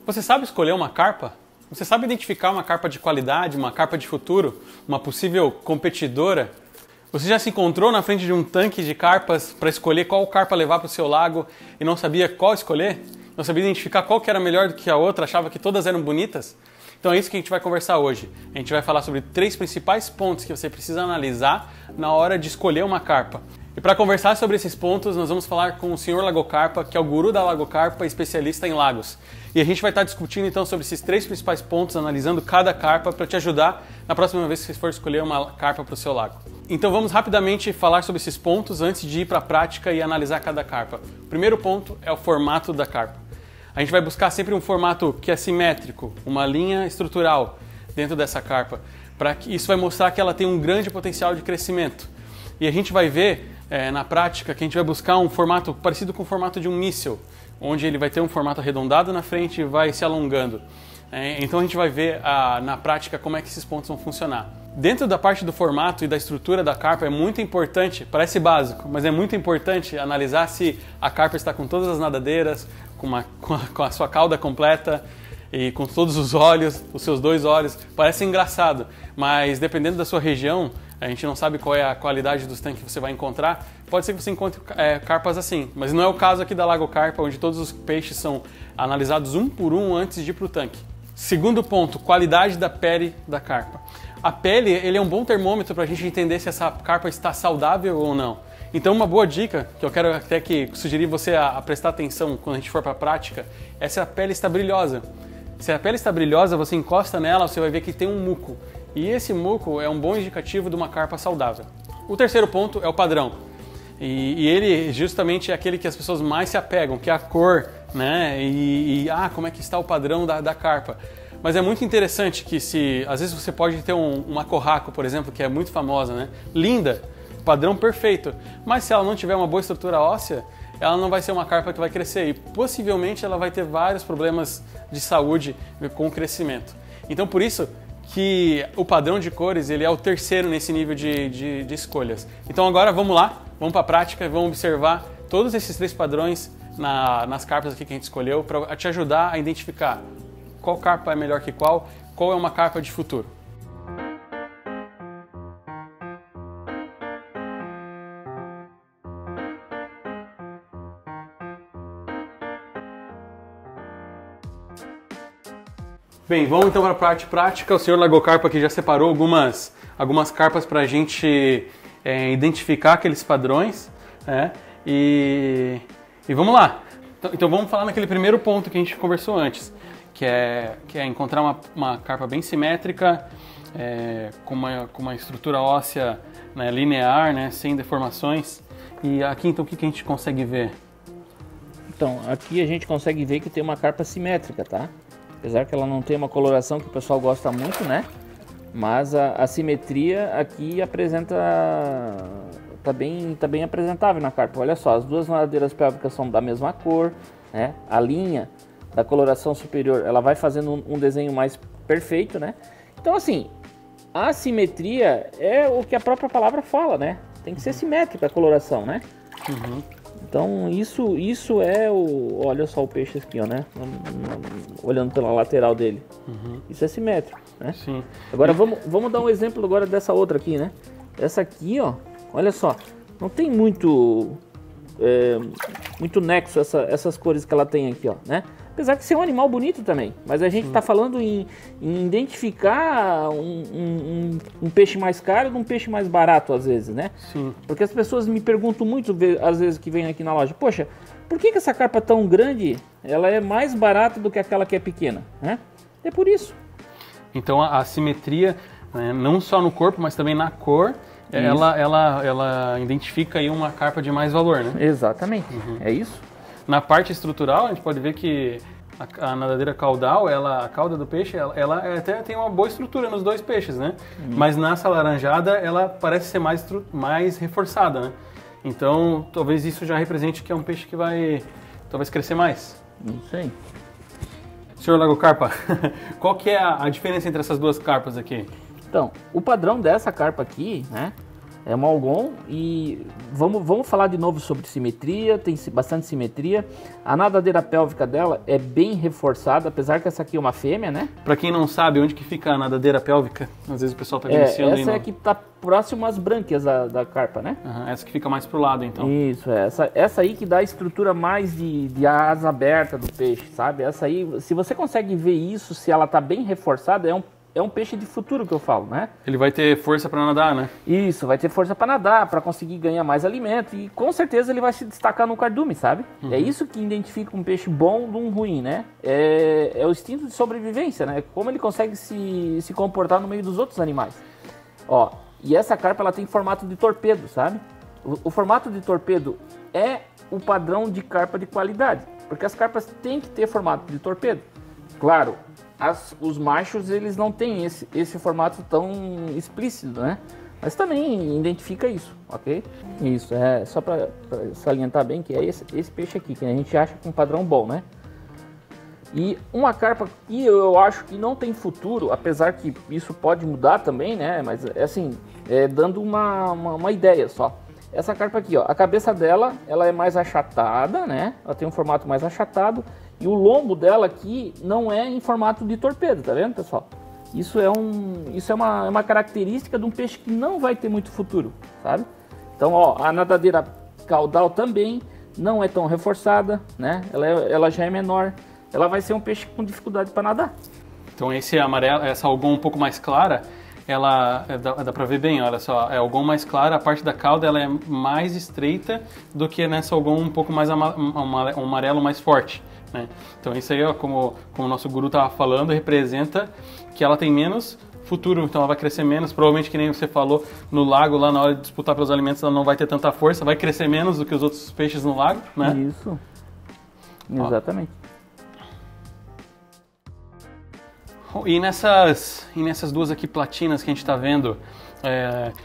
Você sabe escolher uma carpa? Você sabe identificar uma carpa de qualidade, uma carpa de futuro, uma possível competidora? Você já se encontrou na frente de um tanque de carpas para escolher qual carpa levar para o seu lago e não sabia qual escolher? Não sabia identificar qual que era melhor do que a outra, achava que todas eram bonitas? Então é isso que a gente vai conversar hoje. A gente vai falar sobre 3 principais pontos que você precisa analisar na hora de escolher uma carpa. E para conversar sobre esses pontos, nós vamos falar com o Sr. Lagocarpa, que é o guru da Lagocarpa, especialista em lagos. E a gente vai estar discutindo então sobre esses 3 principais pontos, analisando cada carpa para te ajudar na próxima vez que você for escolher uma carpa para o seu lago. Então vamos rapidamente falar sobre esses pontos antes de ir para a prática e analisar cada carpa. O primeiro ponto é o formato da carpa. A gente vai buscar sempre um formato que é simétrico, uma linha estrutural dentro dessa carpa, para que isso vai mostrar que ela tem um grande potencial de crescimento. E a gente vai ver na prática que a gente vai buscar um formato parecido com o formato de um míssil, onde ele vai ter um formato arredondado na frente e vai se alongando. Então a gente vai ver na prática como é que esses pontos vão funcionar. Dentro da parte do formato e da estrutura da carpa é muito importante, parece básico, mas é muito importante analisar se a carpa está com todas as nadadeiras, com a sua cauda completa e com todos os olhos, os seus 2 olhos. Parece engraçado, mas dependendo da sua região, a gente não sabe qual é a qualidade dos tanques que você vai encontrar. Pode ser que você encontre carpas assim, mas não é o caso aqui da Lagocarpa, onde todos os peixes são analisados um por um antes de ir para o tanque. Segundo ponto, qualidade da pele da carpa. A pele ele é um bom termômetro para a gente entender se essa carpa está saudável ou não. Então uma boa dica, que eu quero até que sugerir você a prestar atenção quando a gente for para a prática, é se a pele está brilhosa. Se a pele está brilhosa, você encosta nela, você vai ver que tem um muco. E esse muco é um bom indicativo de uma carpa saudável. O terceiro ponto é o padrão. E ele justamente é aquele que as pessoas mais se apegam, que é a cor, né? Como é que está o padrão da carpa. Mas é muito interessante que às vezes você pode ter uma corraco, por exemplo, que é muito famosa, né? Linda, padrão perfeito. Mas se ela não tiver uma boa estrutura óssea, ela não vai ser uma carpa que vai crescer e possivelmente ela vai ter vários problemas de saúde com o crescimento. Então por isso que o padrão de cores ele é o terceiro nesse nível de escolhas. Então agora vamos lá, vamos para a prática e vamos observar todos esses 3 padrões nas carpas aqui que a gente escolheu para te ajudar a identificar qual carpa é melhor que qual é uma carpa de futuro. Bem, vamos então para a parte prática. O Sr. Lagocarpa aqui já separou algumas carpas para a gente identificar aqueles padrões. E vamos lá. Então vamos falar naquele primeiro ponto que a gente conversou antes, que é encontrar uma carpa bem simétrica, com uma estrutura óssea, né, linear, né, sem deformações. E aqui então o que a gente consegue ver? Então, aqui a gente consegue ver que tem uma carpa simétrica, tá? Apesar que ela não tem uma coloração que o pessoal gosta muito, né? Mas a simetria aqui tá bem apresentável na carpa. Olha só, as 2 nadadeiras pélvicas são da mesma cor, né? A linha da coloração superior, ela vai fazendo um desenho mais perfeito, né? Então assim, a simetria é o que a própria palavra fala, né? Tem que ser simétrica a coloração, né? Uhum. Então isso é o... Olha só o peixe aqui, ó, né? Olhando pela lateral dele. Muito Isso é simétrico, né? Sim. Agora vamos dar um exemplo agora dessa outra aqui, né? Essa aqui, ó, olha só. Não tem muito nexo essas cores que ela tem aqui, ó, né? Apesar de ser um animal bonito também. Mas a gente está falando em identificar um peixe mais caro de um peixe mais barato, às vezes, né? Sim. Porque as pessoas me perguntam muito, às vezes, que vêm aqui na loja, poxa, por que essa carpa tão grande, ela é mais barata do que aquela que é pequena, né? É por isso. Então a simetria, né, não só no corpo, mas também na cor, ela identifica aí uma carpa de mais valor, né? Exatamente, é isso. Na parte estrutural, a gente pode ver que a nadadeira caudal, a cauda do peixe, ela até tem uma boa estrutura nos 2 peixes, né? Mas nessa laranjada, ela parece ser mais reforçada, né? Então, talvez isso já represente que é um peixe que vai, talvez, crescer mais. Não sei. Sr. Lagocarpa, qual que é a diferença entre essas 2 carpas aqui? Então, o padrão dessa carpa aqui, né? É uma algon e vamos falar de novo sobre simetria, tem bastante simetria. A nadadeira pélvica dela é bem reforçada, apesar que essa aqui é uma fêmea, né? Para quem não sabe, onde que fica a nadadeira pélvica? Às vezes o pessoal tá iniciando aí. Essa é a que tá próximo às brânquias da carpa, né? Essa que fica mais pro lado, então. Isso, essa aí que dá a estrutura mais de asa aberta do peixe, sabe? Essa aí, se você consegue ver isso, se ela tá bem reforçada, é um peixe de futuro que eu falo, né? Ele vai ter força para nadar, né? Isso, vai ter força para nadar, para conseguir ganhar mais alimento e com certeza ele vai se destacar no cardume, sabe? É isso que identifica um peixe bom de um ruim, né? É o instinto de sobrevivência, né? Como ele consegue se comportar no meio dos outros animais. Ó, e essa carpa ela tem formato de torpedo, sabe? O formato de torpedo é o padrão de carpa de qualidade, porque as carpas têm que ter formato de torpedo. Claro, os machos eles não têm esse formato tão explícito, né? Mas também identifica isso, ok? Isso, só para salientar bem que é esse peixe aqui, que a gente acha com um padrão bom, né? E uma carpa que eu acho que não tem futuro, apesar que isso pode mudar também, né? Mas é assim, dando uma ideia só. Essa carpa aqui, ó, a cabeça dela, ela é mais achatada, né? Ela tem um formato mais achatado. E o lombo dela aqui não é em formato de torpedo, tá vendo, pessoal? Isso é uma característica de um peixe que não vai ter muito futuro, sabe? Então, ó, a nadadeira caudal também não é tão reforçada, né? Ela já é menor. Ela vai ser um peixe com dificuldade para nadar. Então esse amarelo, essa algon um pouco mais clara, ela dá para ver bem, olha só, é algon mais clara, a parte da cauda ela é mais estreita do que nessa algon um pouco mais um amarelo mais forte. Né? Então isso aí, ó, como o nosso guru estava falando, representa que ela tem menos futuro, então ela vai crescer menos, provavelmente que nem você falou, no lago, lá na hora de disputar pelos alimentos, ela não vai ter tanta força, vai crescer menos do que os outros peixes no lago, né? Isso, exatamente. Ó. E nessas duas aqui platinas que a gente está vendo,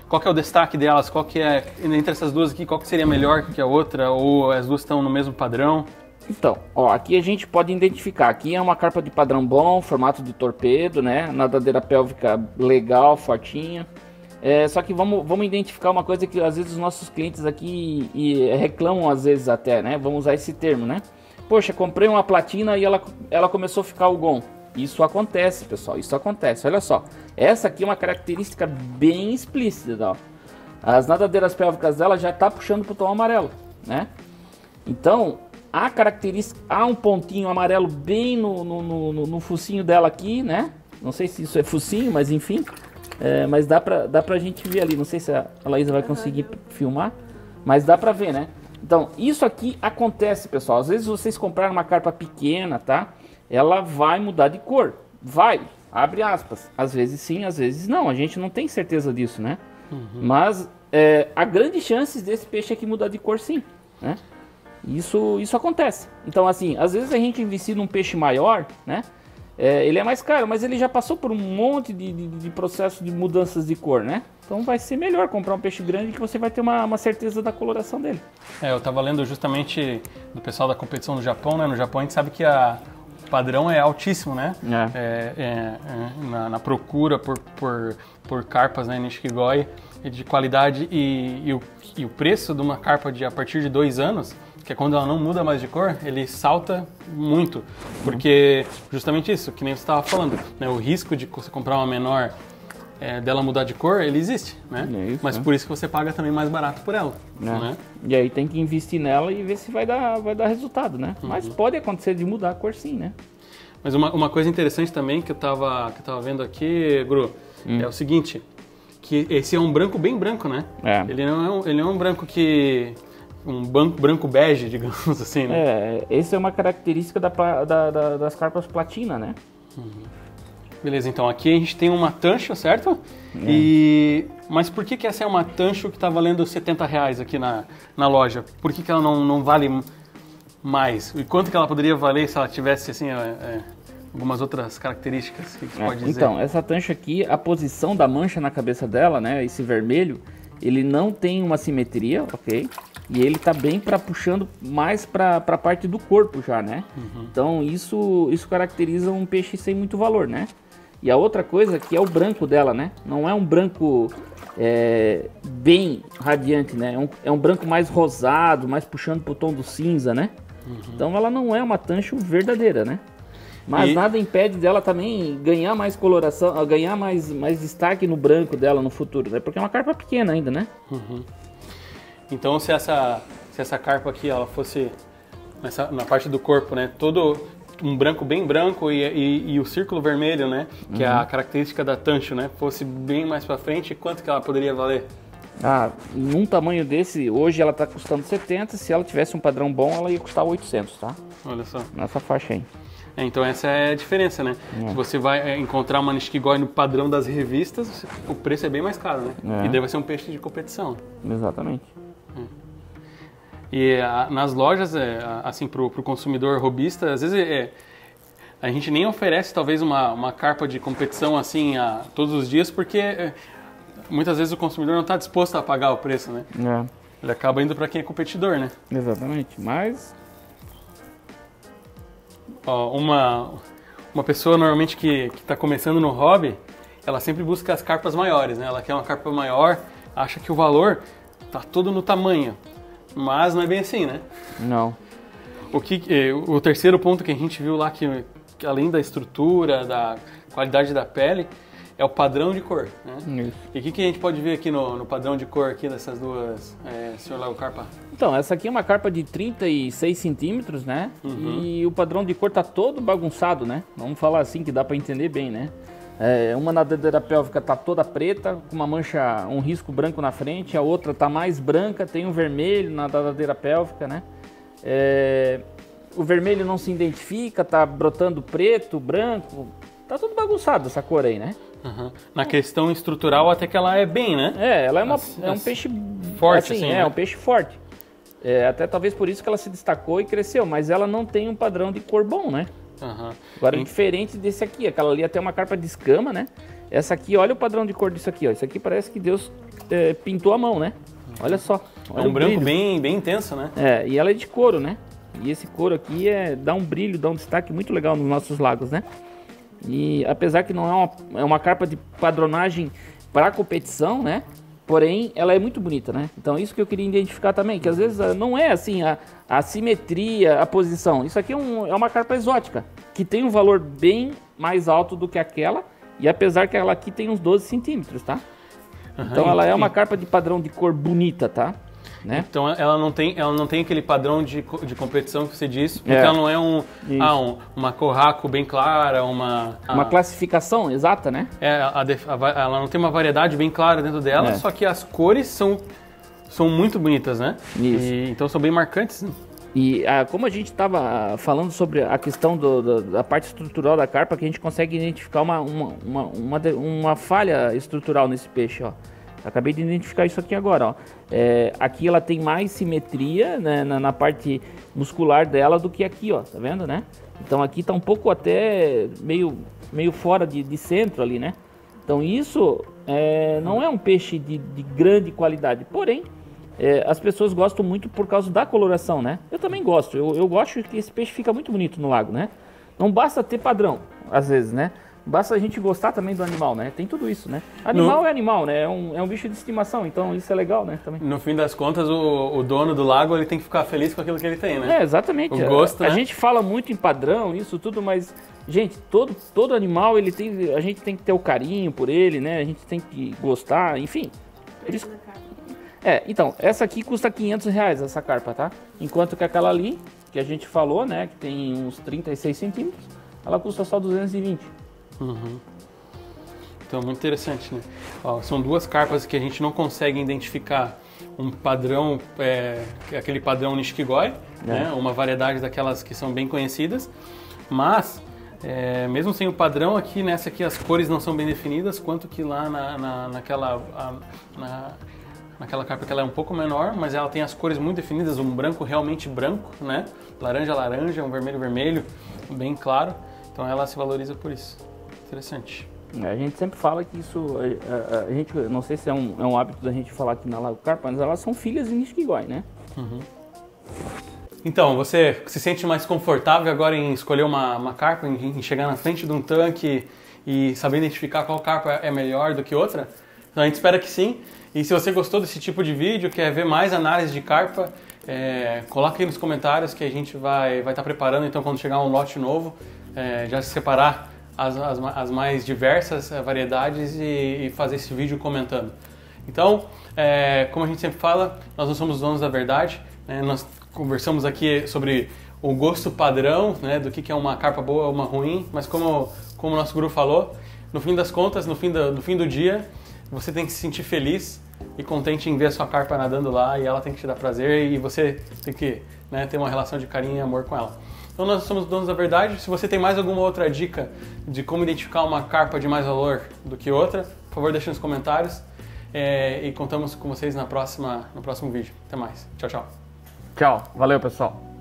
qual que é o destaque delas? Qual que é, entre essas duas aqui, qual que seria melhor que a outra? Ou as duas estão no mesmo padrão? Então, ó, aqui a gente pode identificar, aqui é uma carpa de padrão bom, formato de torpedo, né, nadadeira pélvica legal, fortinha. Só que vamos identificar uma coisa que às vezes os nossos clientes aqui reclamam às vezes até, né, vamos usar esse termo, né. Poxa, comprei uma platina e ela começou a ficar algon. Isso acontece, pessoal, isso acontece, olha só.Essa aqui é uma característica bem explícita, ó. As nadadeiras pélvicas dela já tá puxando pro tom amarelo, né. Então, a característica, há um pontinho amarelo bem no focinho dela aqui, né? Não sei se isso é focinho, mas enfim. Mas dá pra gente ver ali. Não sei se a Laísa vai conseguir filmar, mas dá pra ver, né? Então, isso aqui acontece, pessoal. Às vezes vocês compraram uma carpa pequena, tá? Ela vai mudar de cor. Vai, abre aspas. Às vezes sim, às vezes não. A gente não tem certeza disso, né? Mas há grandes chances desse peixe aqui mudar de cor sim, né? Isso acontece. Então, assim, às vezes a gente investir num peixe maior, né? Ele é mais caro, mas ele já passou por um monte de processo de mudanças de cor, né? Então vai ser melhor comprar um peixe grande que você vai ter uma certeza da coloração dele. Eu estava lendo justamente do pessoal da competição do Japão, né? No Japão a gente sabe que o padrão é altíssimo, né? Na procura por carpas, né, Nishikigoi, de qualidade e o preço de uma carpa a partir de 2 anos, que é quando ela não muda mais de cor, ele salta muito, porque justamente isso, que nem você estava falando, né, o risco de você comprar uma menor, dela mudar de cor, ele existe, né? Mas por isso que você paga também mais barato por ela, né? E aí tem que investir nela e ver se vai dar resultado, né? Mas pode acontecer de mudar a cor sim, né? Mas uma coisa interessante também que eu tava vendo aqui, Gru, é o seguinte, que esse é um branco bem branco, né? Ele não é um branco que... um branco bege, digamos assim, né? Essa é uma característica das carpas platina, né? Beleza, então aqui a gente tem uma tancho, certo? Mas por que essa é uma tancho que tá valendo R$70 aqui na loja? Por que ela não vale mais? E quanto que ela poderia valer se ela tivesse, assim, algumas outras características? O que você pode dizer? Então, essa tancho aqui, a posição da mancha na cabeça dela, né? Esse vermelho, ele não tem uma simetria, ok? E ele tá bem puxando mais para a parte do corpo já, né? Então isso caracteriza um peixe sem muito valor, né? E a outra coisa que é o branco dela, né? Não é um branco bem radiante, né? É um branco mais rosado, mais puxando pro tom do cinza, né? Então ela não é uma Tancho verdadeira, né? Mas nada impede dela também ganhar mais coloração, ganhar mais destaque no branco dela no futuro, né? Porque é uma carpa pequena ainda, né? Então se essa carpa aqui ela fosse na parte do corpo, né? Todo um branco bem branco e o círculo vermelho, né? Que é a característica da Tancho, né? Fosse bem mais pra frente, quanto que ela poderia valer? Num tamanho desse, hoje ela tá custando 70, se ela tivesse um padrão bom, ela ia custar 800, tá? Olha só. Nessa faixa aí. Então essa é a diferença, né? Se você vai encontrar uma Nishikigoi no padrão das revistas, o preço é bem mais caro, né? E deve ser um peixe de competição. Exatamente. E nas lojas, assim, pro consumidor robista, às vezes a gente nem oferece talvez uma carpa de competição assim todos os dias, porque muitas vezes o consumidor não está disposto a pagar o preço, né? Ele acaba indo para quem é competidor, né? Exatamente, mas... Uma pessoa normalmente que está começando no hobby, ela sempre busca as carpas maiores, né? Ela quer uma carpa maior, acha que o valor tá todo no tamanho, mas não é bem assim, né? Não. O terceiro ponto que a gente viu lá, que além da estrutura, da qualidade da pele, é o padrão de cor, né? Isso. E o que a gente pode ver aqui no padrão de cor aqui dessas duas, senhor Lago Carpa? Então, essa aqui é uma carpa de 36 centímetros, né? E o padrão de cor tá todo bagunçado, né? Vamos falar assim que dá para entender bem, né? Uma nadadeira pélvica tá toda preta, com uma mancha, um risco branco na frente, a outra tá mais branca, tem um vermelho na nadadeira pélvica, né? O vermelho não se identifica, tá brotando preto, branco, tá tudo bagunçado essa cor aí, né? Na questão estrutural até que ela é bem, né? Ela é um peixe forte, assim, né? um peixe forte. Até talvez por isso que ela se destacou e cresceu, mas ela não tem um padrão de cor bom, né? Agora, diferente desse aqui, aquela ali até uma carpa de escama, né? Essa aqui, olha o padrão de cor disso aqui, ó. Isso aqui parece que Deus pintou a mão, né? Olha só. Olha um branco bem intenso, né? E ela é de couro, né? E esse couro aqui dá um brilho, dá um destaque muito legal nos nossos lagos, né? E apesar que não é uma carpa de padronagem para competição, né? Porém, ela é muito bonita, né? Então, isso que eu queria identificar também, que às vezes não é assim a simetria, a posição. Isso aqui é uma carpa exótica, que tem um valor bem mais alto do que aquela, e apesar que ela aqui tem uns 12 centímetros, tá? Então, ela é uma carpa de padrão de cor bonita, tá? Né? Então ela não tem aquele padrão de competição que você disse, porque ela não é uma corraco bem clara, uma classificação exata, né? Ela não tem uma variedade bem clara dentro dela, só que as cores são muito bonitas, né? Isso. Então são bem marcantes. Né? E como a gente estava falando sobre a questão da parte estrutural da carpa, que a gente consegue identificar uma falha estrutural nesse peixe, ó. Acabei de identificar isso aqui agora, ó. Aqui ela tem mais simetria, né, na parte muscular dela do que aqui, ó. Tá vendo, né? Então aqui tá um pouco até meio fora de centro ali, né? Então isso não é um peixe de grande qualidade. Porém, as pessoas gostam muito por causa da coloração, né? Eu também gosto. Eu gosto que esse peixe fica muito bonito no lago, né? Não basta ter padrão, às vezes, né? Basta a gente gostar também do animal, né? Tem tudo isso, né? Animal é animal, né? É um bicho de estimação, então isso é legal, né? Também. No fim das contas, o dono do lago ele tem que ficar feliz com aquilo que ele tem, né? Exatamente. O gosto, a gente fala muito em padrão, isso tudo, mas, gente, todo animal, a gente tem que ter o carinho por ele, né? A gente tem que gostar, enfim. Isso... então, essa aqui custa R$500, essa carpa, tá? Enquanto que aquela ali, que a gente falou, né? Que tem uns 36 centímetros, ela custa só 220. Então, muito interessante, né? São duas carpas que a gente não consegue identificar um padrão, aquele padrão Nishikigoi, né? Uma variedade daquelas que são bem conhecidas, mas mesmo sem o padrão aqui, nessa aqui as cores não são bem definidas, quanto que lá naquela carpa que ela é um pouco menor, mas ela tem as cores muito definidas, um branco realmente branco, né? Laranja, laranja, um vermelho, vermelho, bem claro, então ela se valoriza por isso. Interessante. A gente sempre fala que isso, a gente, não sei se é um hábito da gente falar aqui na Lago Carpa, mas elas são filhas de Nishikigoi, né? Então, você se sente mais confortável agora em escolher uma carpa, em chegar na frente de um tanque e saber identificar qual carpa é melhor do que outra? Então a gente espera que sim. E se você gostou desse tipo de vídeo, quer ver mais análise de carpa, coloque aí nos comentários que a gente vai estar preparando, então quando chegar um lote novo, já separar as mais diversas variedades e fazer esse vídeo comentando. Então, como a gente sempre fala, nós não somos donos da verdade, nós conversamos aqui sobre o gosto padrão, né, do que é uma carpa boa ou uma ruim, mas como o nosso guru falou, no fim das contas, no fim do dia, você tem que se sentir feliz e contente em ver a sua carpa nadando lá, e ela tem que te dar prazer e você tem que, né, ter uma relação de carinho e amor com ela. Então nós somos donos da verdade. Se você tem mais alguma outra dica de como identificar uma carpa de mais valor do que outra, por favor deixe nos comentários, e contamos com vocês no próximo vídeo. Até mais. Tchau, tchau. Tchau. Valeu, pessoal.